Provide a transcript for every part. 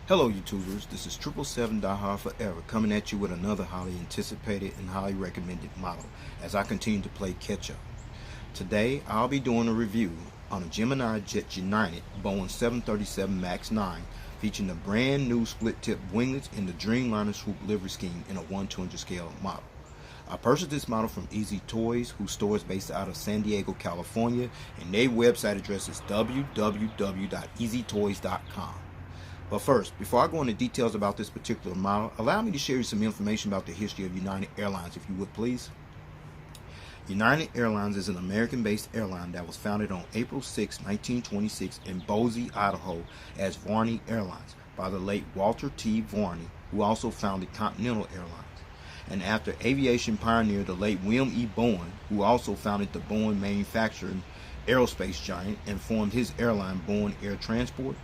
Hello YouTubers, this is 777 Die Hard Forever coming at you with another highly anticipated and highly recommended model as I continue to play catch up. Today I'll be doing a review on a Gemini Jet United Boeing 737 MAX 9 featuring the brand new split tip winglets in the Dreamliner swoop livery scheme in a 1/200 scale model. I purchased this model from Easy Toys, whose store is based out of San Diego, California, and their website address is www.easytoys.com. But first, before I go into details about this particular model, allow me to share you some information about the history of United Airlines, if you would please. United Airlines is an American-based airline that was founded on April 6, 1926 in Boise, Idaho as Varney Airlines by the late Walter T. Varney, who also founded Continental Airlines. And after aviation pioneer the late William E. Bowen, who also founded the Boeing manufacturing aerospace giant and formed his airline Boeing Air Transport,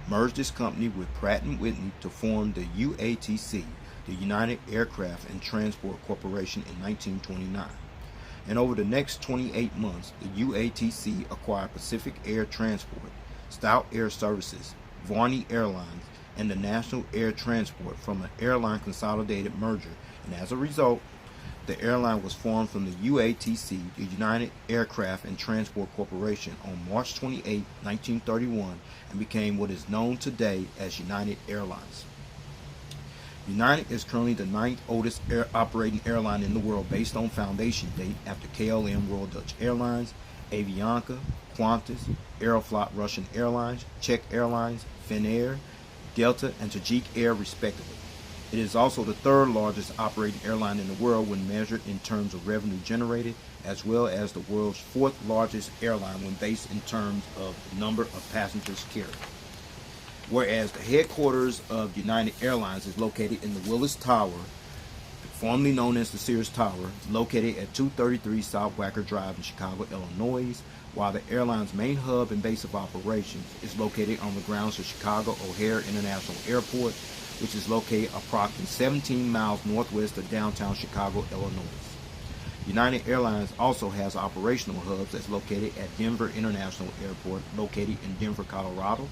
merged this company with Pratt & Whitney to form the UATC, the United Aircraft and Transport Corporation, in 1929. And over the next 28 months, the UATC acquired Pacific Air Transport, Stout Air Services, Varney Airlines, and the National Air Transport from an airline consolidated merger, and as a result, the airline was formed from the UATC, the United Aircraft and Transport Corporation, on March 28, 1931, and became what is known today as United Airlines. United is currently the 9th oldest operating airline in the world based on foundation date after KLM Royal Dutch Airlines, Avianca, Qantas, Aeroflot Russian Airlines, Czech Airlines, Finnair, Delta, and Tajik Air respectively. It is also the third largest operating airline in the world when measured in terms of revenue generated, as well as the world's fourth largest airline when based in terms of the number of passengers carried. Whereas the headquarters of United Airlines is located in the Willis Tower, formerly known as the Sears Tower, located at 233 South Wacker Drive in Chicago, Illinois, while the airline's main hub and base of operations is located on the grounds of Chicago O'Hare International Airport, which is located approximately 17 miles northwest of downtown Chicago, Illinois. United Airlines also has operational hubs that's located at Denver International Airport, located in Denver, Colorado,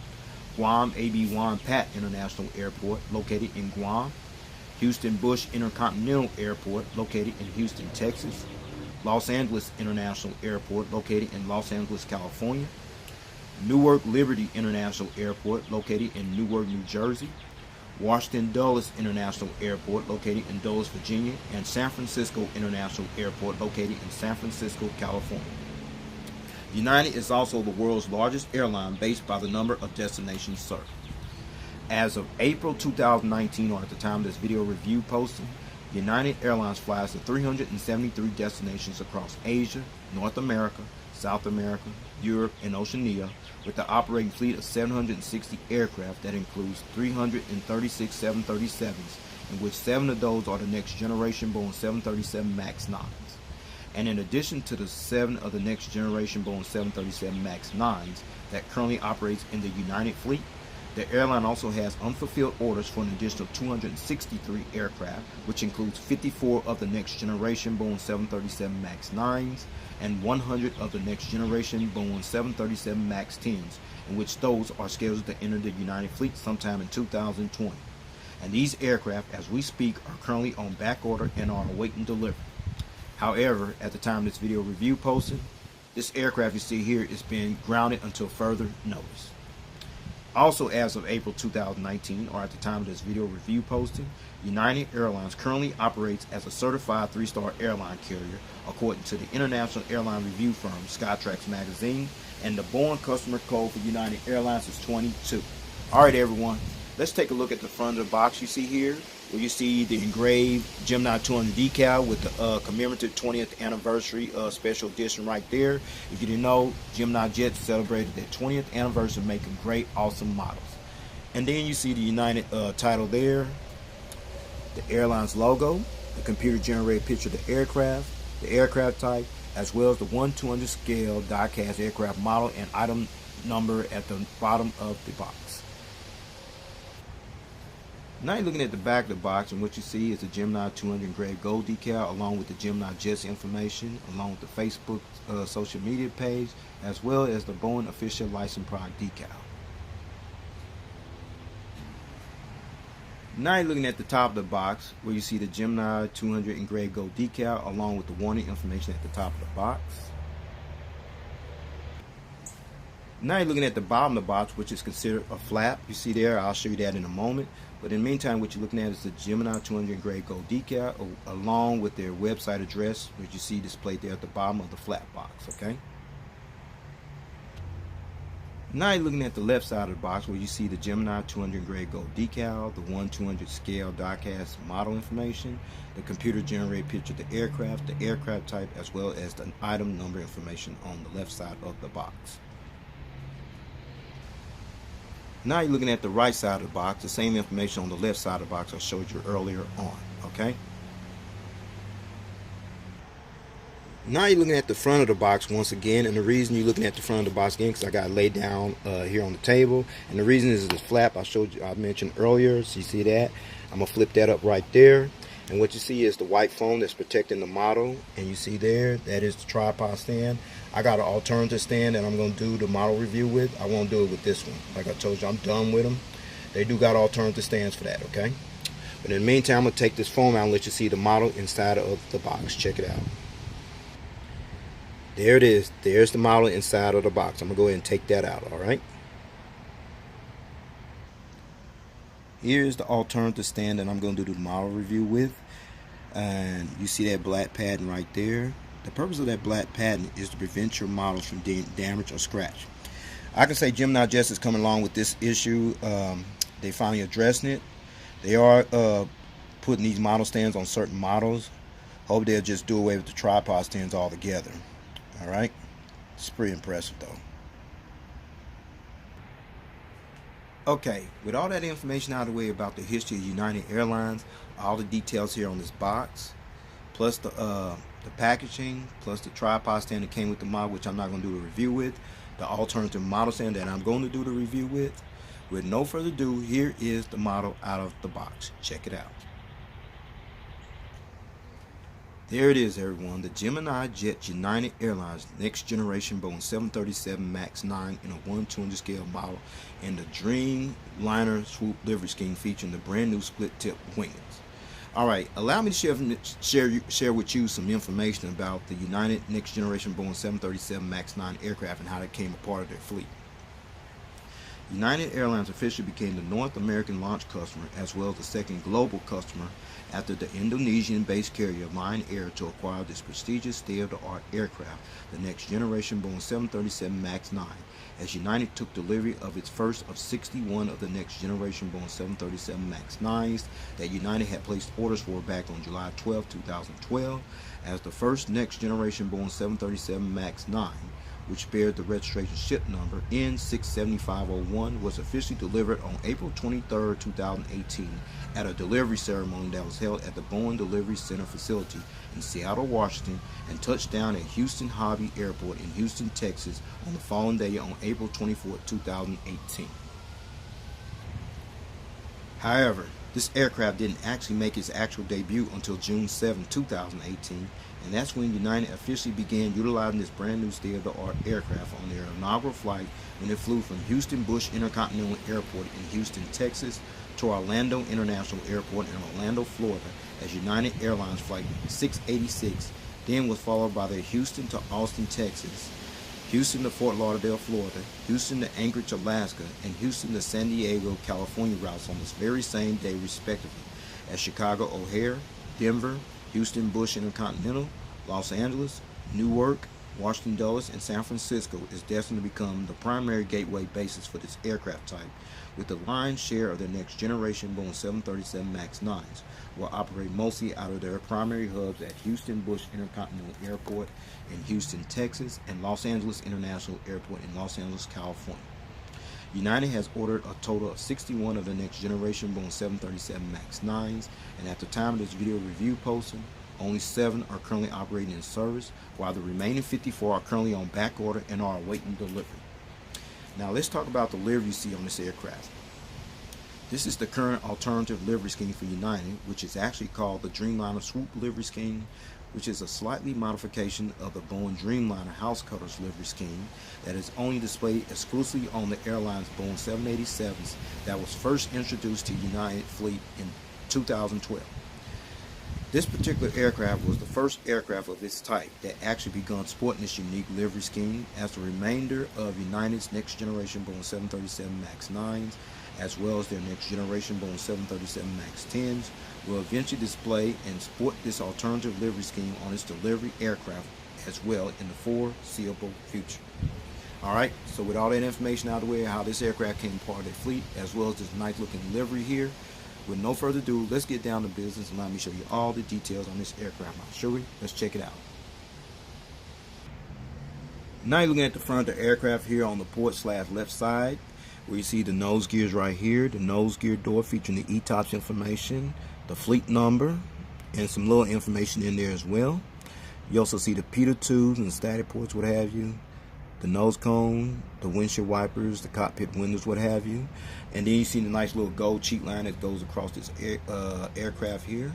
Guam A.B. Juan Pat International Airport, located in Guam, Houston Bush Intercontinental Airport, located in Houston, Texas, Los Angeles International Airport, located in Los Angeles, California, Newark Liberty International Airport, located in Newark, New Jersey, Washington Dulles International Airport, located in Dulles, Virginia, and San Francisco International Airport, located in San Francisco, California. United is also the world's largest airline based by the number of destinations served. As of April 2019, or at the time of this video review posting, United Airlines flies to 373 destinations across Asia, North America, South America, Europe, and Oceania, with the operating fleet of 760 aircraft that includes 336 737s, in which 7 of those are the next generation Boeing 737 MAX 9s. And in addition to the 7 of the next generation Boeing 737 MAX 9s that currently operates in the United fleet, the airline also has unfulfilled orders for an additional 263 aircraft, which includes 54 of the next generation Boeing 737 MAX 9s and 100 of the next generation Boeing 737 MAX 10s, in which those are scheduled to enter the United fleet sometime in 2020. And these aircraft, as we speak, are currently on back order and are awaiting delivery. However, at the time of this video review posting, this aircraft you see here is being grounded until further notice. Also, as of April 2019, or at the time of this video review posting, United Airlines currently operates as a certified 3-star airline carrier according to the international airline review firm Skytrax Magazine, and the Boeing customer code for United Airlines is 22. Alright everyone, let's take a look at the front of the box you see here, where you see the engraved Gemini 200 decal with the commemorative 20th anniversary special edition right there. If you didn't know, Gemini Jets celebrated their 20th anniversary making great, awesome models. And then you see the United title there, the airline's logo, the computer-generated picture of the aircraft type, as well as the 1/200 scale die-cast aircraft model and item number at the bottom of the box. Now you're looking at the back of the box, and what you see is the Gemini 200 engraved gold decal, along with the Gemini Jets information, along with the Facebook social media page, as well as the Boeing official license product decal. Now you're looking at the top of the box where you see the Gemini 200 engraved gold decal along with the warning information at the top of the box. Now you're looking at the bottom of the box, which is considered a flap. You see there, I'll show you that in a moment. But in the meantime, what you're looking at is the Gemini 200 engraved gold decal along with their website address, which you see displayed there at the bottom of the flap box, okay? Now you're looking at the left side of the box where you see the Gemini 200 engraved gold decal, the 1/200 scale diecast model information, the computer generated picture of the aircraft type, as well as the item number information on the left side of the box. Now you're looking at the right side of the box, the same information on the left side of the box I showed you earlier on, okay? Now you're looking at the front of the box once again, and the reason you're looking at the front of the box again because I got it laid down here on the table, and the reason is the flap I mentioned earlier. So you see that? I'm gonna flip that up right there, and what you see is the white foam that's protecting the model, and you see there that is the tripod stand. I got an alternative stand that I'm gonna do the model review with. I won't do it with this one. Like I told you, I'm done with them. They do got alternative stands for that, okay? But in the meantime, I'm gonna take this foam out and let you see the model inside of the box. Check it out. There it is. There's the model inside of the box. I'm going to go ahead and take that out, all right? Here's the alternative stand that I'm going to do the model review with. And you see that black padding right there. The purpose of that black padding is to prevent your models from damage or scratch. I can say Gemini Jets is coming along with this issue. They finally addressing it. They are putting these model stands on certain models. Hope they'll just do away with the tripod stands altogether. Alright, it's pretty impressive though. Okay, with all that information out of the way about the history of United Airlines, all the details here on this box, plus the packaging, plus the tripod stand that came with the model, which I'm not going to do a review with, the alternative model stand that I'm going to do the review with no further ado, here is the model out of the box. Check it out. There it is, everyone. The Gemini Jet United Airlines next generation Boeing 737 MAX 9 in a 1/200 scale model in the Dreamliner swoop livery scheme featuring the brand new split tip wings. Alright, allow me to share with you some information about the United next generation Boeing 737 MAX 9 aircraft and how they came a part of their fleet. United Airlines officially became the North American launch customer as well as the second global customer after the Indonesian-based carrier Lion Air to acquire this prestigious state-of-the-art aircraft, the next generation Boeing 737 MAX 9, as United took delivery of its first of 61 of the next generation Boeing 737 MAX 9s that United had placed orders for back on July 12, 2012, as the first next generation Boeing 737 MAX 9, which bears the registration ship number N67501, was officially delivered on April 23, 2018 at a delivery ceremony that was held at the Boeing Delivery Center facility in Seattle, Washington, and touched down at Houston Hobby Airport in Houston, Texas on the following day on April 24, 2018. However, this aircraft didn't actually make its actual debut until June 7, 2018, and that's when United officially began utilizing this brand new state-of-the-art aircraft on their inaugural flight when it flew from Houston Bush Intercontinental Airport in Houston, Texas to Orlando International Airport in Orlando, Florida as United Airlines Flight 686, then was followed by the Houston to Austin, Texas, Houston to Fort Lauderdale, Florida, Houston to Anchorage, Alaska, and Houston to San Diego, California routes on this very same day respectively, as Chicago O'Hare, Denver, Houston Bush Intercontinental, Los Angeles, Newark, Washington Dulles, and San Francisco is destined to become the primary gateway bases for this aircraft type, with the lion's share of their next generation Boeing 737 MAX 9s will operate mostly out of their primary hubs at Houston Bush Intercontinental Airport in Houston, Texas, and Los Angeles International Airport in Los Angeles, California. United has ordered a total of 61 of the next generation Boeing 737 MAX 9s, and at the time of this video review posting, only 7 are currently operating in service, while the remaining 54 are currently on back order and are awaiting delivery. Now let's talk about the livery you see on this aircraft. This is the current alternative livery scheme for United, which is actually called the Dreamliner Swoop livery scheme, which is a slightly modification of the Boeing Dreamliner house cutters livery scheme that is only displayed exclusively on the airline's Boeing 787s that was first introduced to United fleet in 2012. This particular aircraft was the first aircraft of its type that actually began sporting this unique livery scheme, as the remainder of United's next generation Boeing 737 MAX 9s, as well as their next generation Boeing 737 MAX 10s, will eventually display and sport this alternative livery scheme on its delivery aircraft as well in the foreseeable future. Alright, so with all that information out of the way, how this aircraft came part of their fleet, as well as this nice looking livery here, with no further ado, let's get down to business and let me show you all the details on this aircraft. Now, shall we? Let's check it out. Now you're looking at the front of the aircraft here on the port/left side, where you see the nose gears right here, the nose gear door featuring the ETOPS information, the fleet number, and some little information in there as well. You also see the pitot tubes and the static ports, what have you, the nose cone, the windshield wipers, the cockpit windows, what have you. And then you see the nice little gold cheat line that goes across this aircraft here.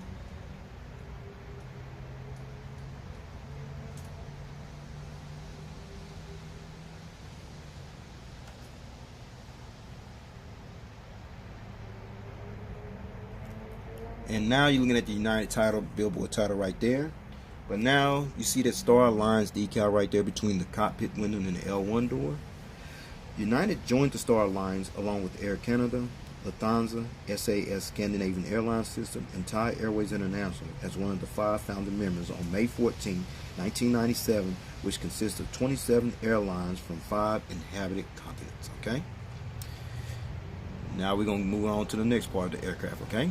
And now you're looking at the United title, billboard title right there. But now you see that Star Alliance decal right there between the cockpit window and the L1 door. United joined the Star Alliance along with Air Canada, Lufthansa, SAS Scandinavian Airlines System, and Thai Airways International as one of the 5 founding members on May 14, 1997, which consists of 27 airlines from 5 inhabited continents. Okay. Now we're going to move on to the next part of the aircraft. Okay.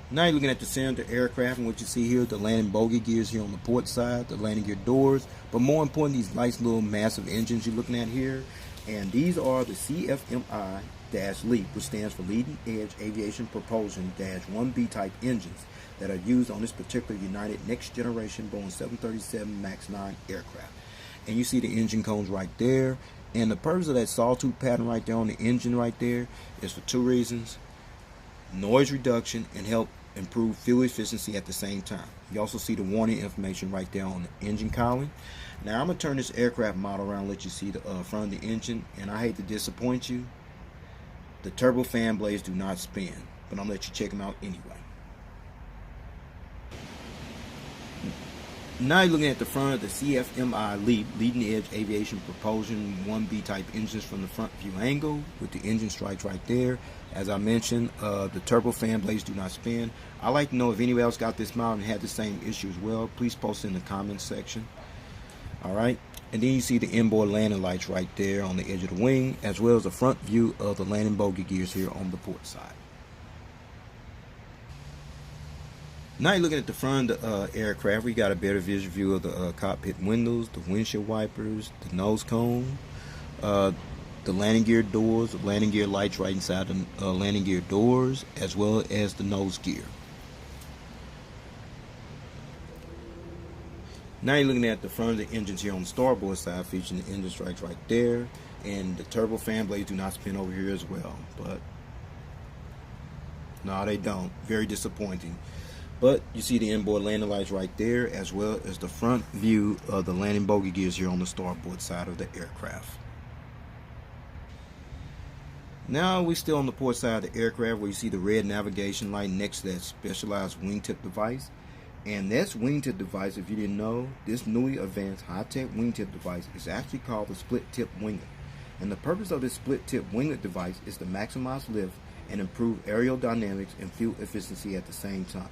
Now you're looking at the center of the aircraft, and what you see here is the landing bogey gears here on the port side, the landing gear doors, but more important, these nice little massive engines you're looking at here. And these are the CFMI-LEAP, which stands for Leading Edge Aviation Propulsion-1B type engines that are used on this particular United next generation Boeing 737 MAX 9 aircraft. And you see the engine cones right there. And the purpose of that sawtooth pattern right there on the engine right there is for 2 reasons: noise reduction and help improve fuel efficiency at the same time. You also see the warning information right there on the engine cowling. Now I'm going to turn this aircraft model around and let you see the front of the engine, and I hate to disappoint you, the turbofan blades do not spin, but I'm going to let you check them out anyway. Now you're looking at the front of the CFMI LEAP, Leading Edge Aviation Propulsion 1B type engines from the front view angle with the engine stripes right there. As I mentioned, the turbofan blades do not spin. I'd like to know if anybody else got this model and had the same issue as well. Please post it in the comments section. Alright, and then you see the inboard landing lights right there on the edge of the wing, as well as the front view of the landing bogey gears here on the port side. Now you're looking at the front of the aircraft. We got a better visual view of the cockpit windows, the windshield wipers, the nose cone, the landing gear doors, the landing gear lights right inside the landing gear doors, as well as the nose gear. Now you're looking at the front of the engines here on the starboard side, featuring the engine stripes right there, and the turbofan blades do not spin over here as well. But no, they don't. Very disappointing. But you see the inboard landing lights right there, as well as the front view of the landing bogey gears here on the starboard side of the aircraft. Now we're still on the port side of the aircraft, where you see the red navigation light next to that specialized wingtip device. And this wingtip device, if you didn't know, this newly advanced high-tech wingtip device is actually called the split-tip winglet. And the purpose of this split-tip winglet device is to maximize lift and improve aerodynamics and fuel efficiency at the same time.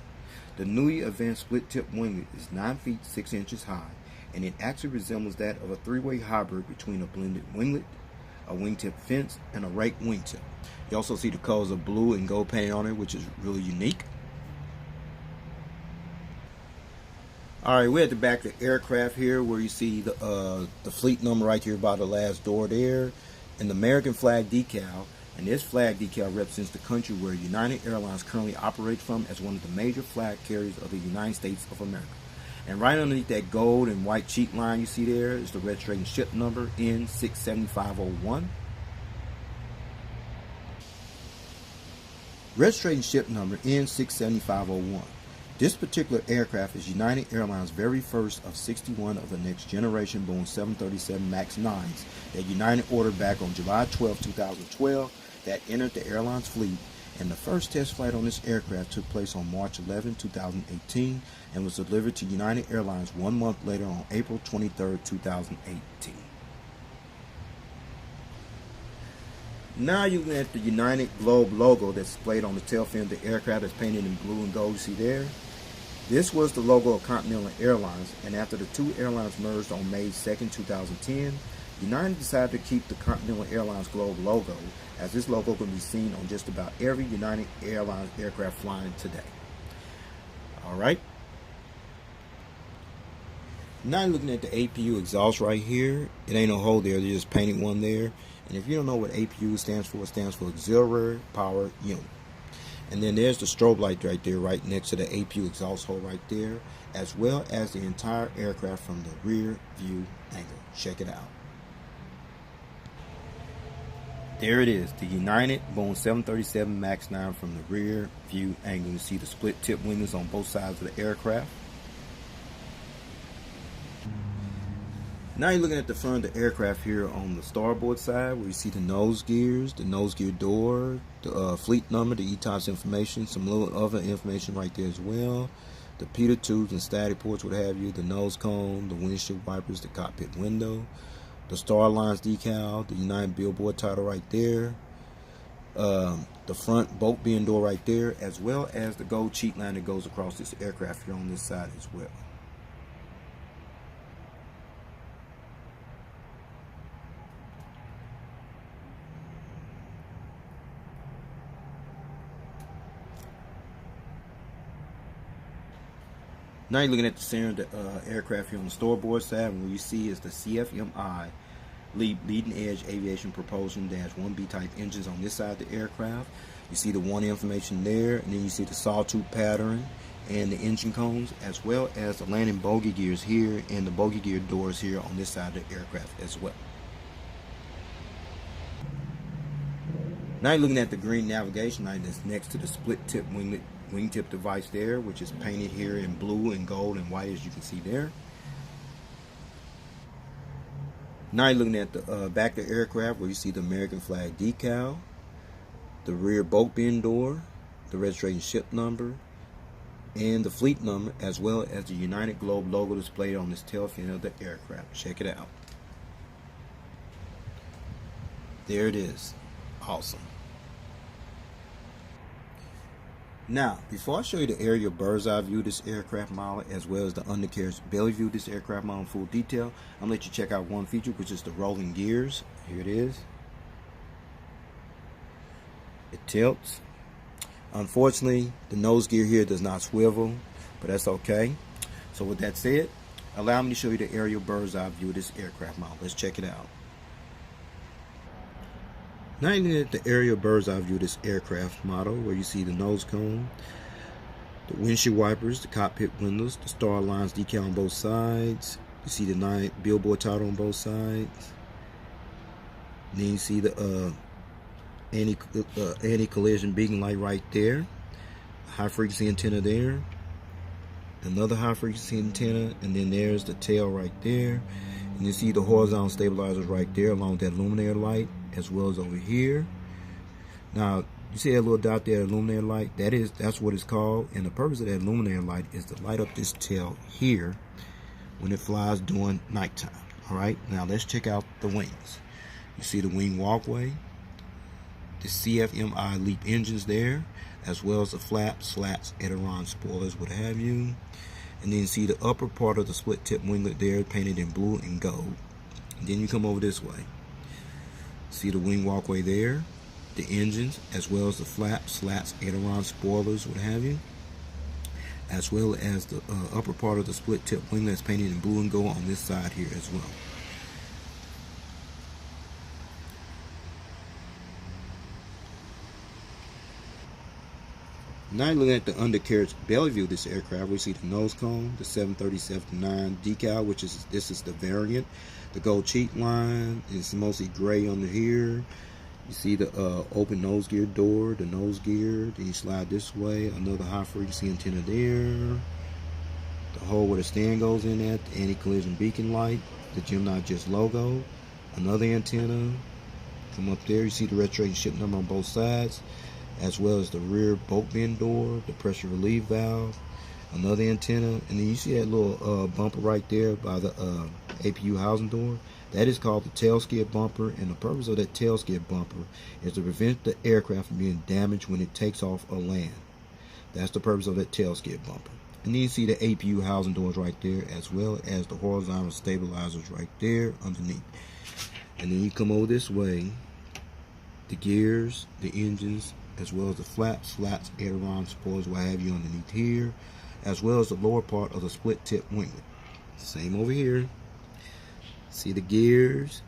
The newly advanced split-tip winglet is 9 feet 6 inches high, and it actually resembles that of a 3-way hybrid between a blended winglet, a wingtip fence, and a rake wingtip. You also see the colors of blue and gold painted on it, which is really unique. Alright, we're at the back of the aircraft here, where you see the fleet number right here by the last door there, and the American flag decal. And this flag decal represents the country where United Airlines currently operates from as one of the major flag carriers of the United States of America. And right underneath that gold and white cheat line you see there is the registration ship number N67501. Registration ship number N67501. This particular aircraft is United Airlines' very first of 61 of the next generation Boeing 737 MAX 9s that United ordered back on July 12, 2012 that entered the airline's fleet, and the first test flight on this aircraft took place on March 11, 2018 and was delivered to United Airlines 1 month later on April 23, 2018. Now you're looking at the United Globe logo that's displayed on the tail fin of the aircraft that's painted in blue and gold. You see there? This was the logo of Continental Airlines, and after the two airlines merged on May 2, 2010, United decided to keep the Continental Airlines Globe logo, as this logo can be seen on just about every United Airlines aircraft flying today. Alright. Now you're looking at the APU exhaust right here. It ain't no hole there, they just painted one there. And if you don't know what APU stands for, it stands for Auxiliary Power Unit. And then there's the strobe light right there, right next to the APU exhaust hole right there, as well as the entire aircraft from the rear view angle. Check it out. There it is, the United Boeing 737 MAX 9 from the rear view angle. You see the split tip windows on both sides of the aircraft. Now you're looking at the front of the aircraft here on the starboard side, where you see the nose gears, the nose gear door, the fleet number, the ETOPS information, some little other information right there as well. The pitot tubes and static ports, what have you, the nose cone, the windshield wipers, the cockpit window, the Star Lines decal, the United billboard title right there, the front boat bin door right there, as well as the gold cheat line that goes across this aircraft here on this side as well. Now you're looking at the center of the aircraft here on the starboard side, and what you see is the CFMI leading edge aviation propulsion -1B type engines on this side of the aircraft. You see the one information there, and then you see the sawtooth pattern and the engine cones, as well as the landing bogey gears here and the bogey gear doors here on this side of the aircraft as well. Now you're looking at the green navigation light that's next to the split tip wingtip device there, which is painted here in blue and gold and white, as you can see there. Now you're looking at the back of the aircraft, where you see the American flag decal, the rear boat bin door, the registration ship number, and the fleet number, as well as the United Globe logo displayed on this tail fin of the aircraft. Check it out. There it is. Awesome. Now, before I show you the aerial bird's eye view of this aircraft model, as well as the undercarriage belly view of this aircraft model in full detail, I'm going to let you check out one feature, which is the rolling gears. Here it is. It tilts. Unfortunately, the nose gear here does not swivel, but that's okay. So with that said, allow me to show you the aerial bird's eye view of this aircraft model. Let's check it out. Now you're looking at the aerial bird's eye view of this aircraft model, where you see the nose cone, the windshield wipers, the cockpit windows, the Star Lines decal on both sides. You see the United billboard title on both sides. And then you see the anti-collision beacon light right there. High frequency antenna there. Another high frequency antenna, and then there's the tail right there. And you see the horizontal stabilizers right there, along with that luminaire light, as well as over here. Now you see that little dot there, luminaire light, that's what it's called, and the purpose of that luminaire light is to light up this tail here when it flies during nighttime. Alright, now let's check out the wings. You see the wing walkway, the CFMI LEAP engines there, as well as the flaps, slats, aileron, spoilers, what have you. And then you see the upper part of the split tip winglet there, painted in blue and gold. And then you come over this way. See the wing walkway there, the engines, as well as the flaps, slats, aileron, spoilers, what have you, as well as the upper part of the split tip winglet that's painted in blue and gold on this side here as well. Now you're looking at the undercarriage belly view of this aircraft. We see the nose cone, the 737-9 decal, which is the variant. The gold cheat line is mostly gray under here. You see the open nose gear door, the nose gear. Then you slide this way. Another high frequency antenna there. The hole where the stand goes in at, the anti-collision beacon light, the Gemini Just logo. Another antenna. Come up there. You see the registration ship number on both sides, as well as the rear bolt bin door, the pressure relief valve. Another antenna, and then you see that little bumper right there by the APU housing door. That is called the tail skid bumper, and the purpose of that tail skid bumper is to prevent the aircraft from being damaged when it takes off or land. That's the purpose of that tail skid bumper. And then you see the APU housing doors right there, as well as the horizontal stabilizers right there underneath. And then you come over this way, the gears, the engines, as well as the flaps, ailerons, spoilers, what have you underneath here, as well as the lower part of the split tip winglet. Same over here. See the gears,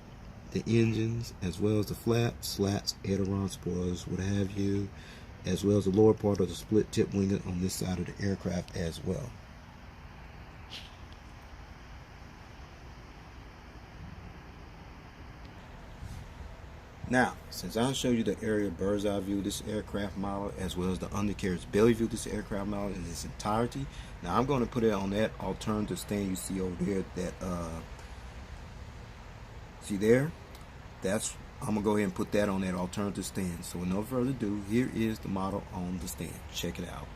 the engines, as well as the flaps, slats, ailerons, spoilers, what have you, as well as the lower part of the split tip winglet on this side of the aircraft as well. Now, since I showed you the aerial bird's eye view of this aircraft model, as well as the undercarriage belly view of this aircraft model in its entirety, now I'm going to put it on that alternative stand you see over there. That see there? I'm gonna go ahead and put that on that alternative stand. So with no further ado, here is the model on the stand. Check it out.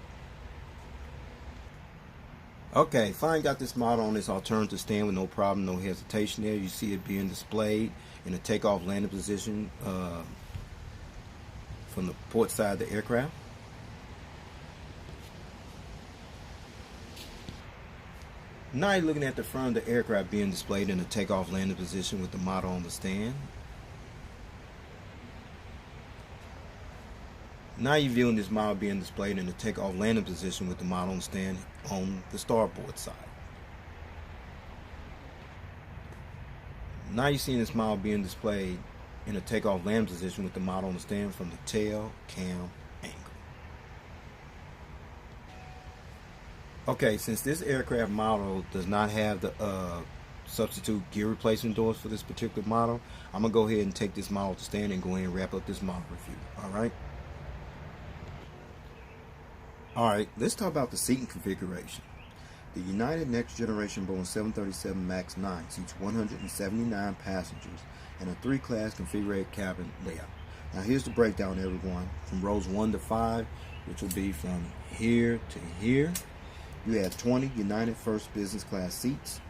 Okay, finally got this model on this alternative stand with no problem, no hesitation there. You see it being displayed in a takeoff landing position from the port side of the aircraft. Now you're looking at the front of the aircraft being displayed in a takeoff landing position with the model on the stand. Now you're viewing this model being displayed in the takeoff landing position with the model on the stand on the starboard side. Now you're seeing this model being displayed in a takeoff landing position with the model on the stand from the tail cam angle. Okay, since this aircraft model does not have the substitute gear replacement doors for this particular model, I'm going to go ahead and take this model to stand and go ahead and wrap up this model review. Alright, let's talk about the seating configuration. The United Next Generation Boeing 737 MAX 9 seats 179 passengers in a 3-class configured cabin layout. Now here's the breakdown, everyone. From rows 1 to 5, which will be from here to here, you have 20 United First Business Class seats.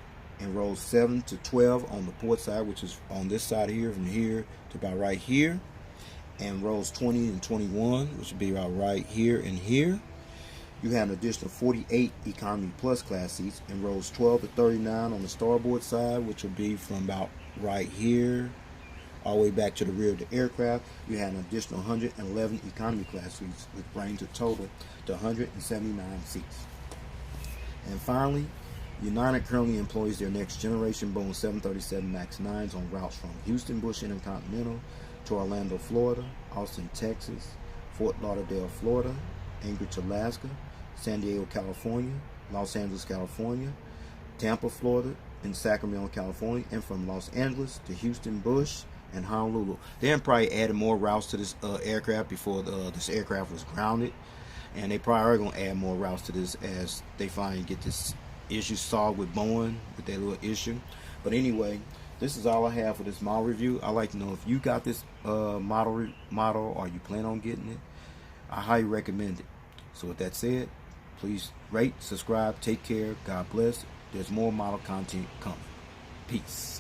In rows 7 to 12 on the port side, which is on this side here, from here to about right here. And rows 20 and 21, which will be about right here and here. You have an additional 48 Economy Plus class seats in rows 12 to 39 on the starboard side, which will be from about right here all the way back to the rear of the aircraft. You have an additional 111 Economy class seats, which brings the total to 179 seats. And finally, United currently employs their next generation Boeing 737 MAX 9s on routes from Houston Bush Intercontinental to Orlando, Florida, Austin, Texas, Fort Lauderdale, Florida, Anchorage, Alaska, San Diego, California, Los Angeles, California, Tampa, Florida, and Sacramento, California, and from Los Angeles to Houston Bush and Honolulu. They probably added more routes to this aircraft before this aircraft was grounded, and they probably are going to add more routes to this as they finally get this issue solved with Boeing with their little issue. But anyway, this is all I have for this model review. I'd like to know if you got this model or you plan on getting it. I highly recommend it. So with that said, please rate, subscribe, take care, God bless. There's more model content coming. Peace.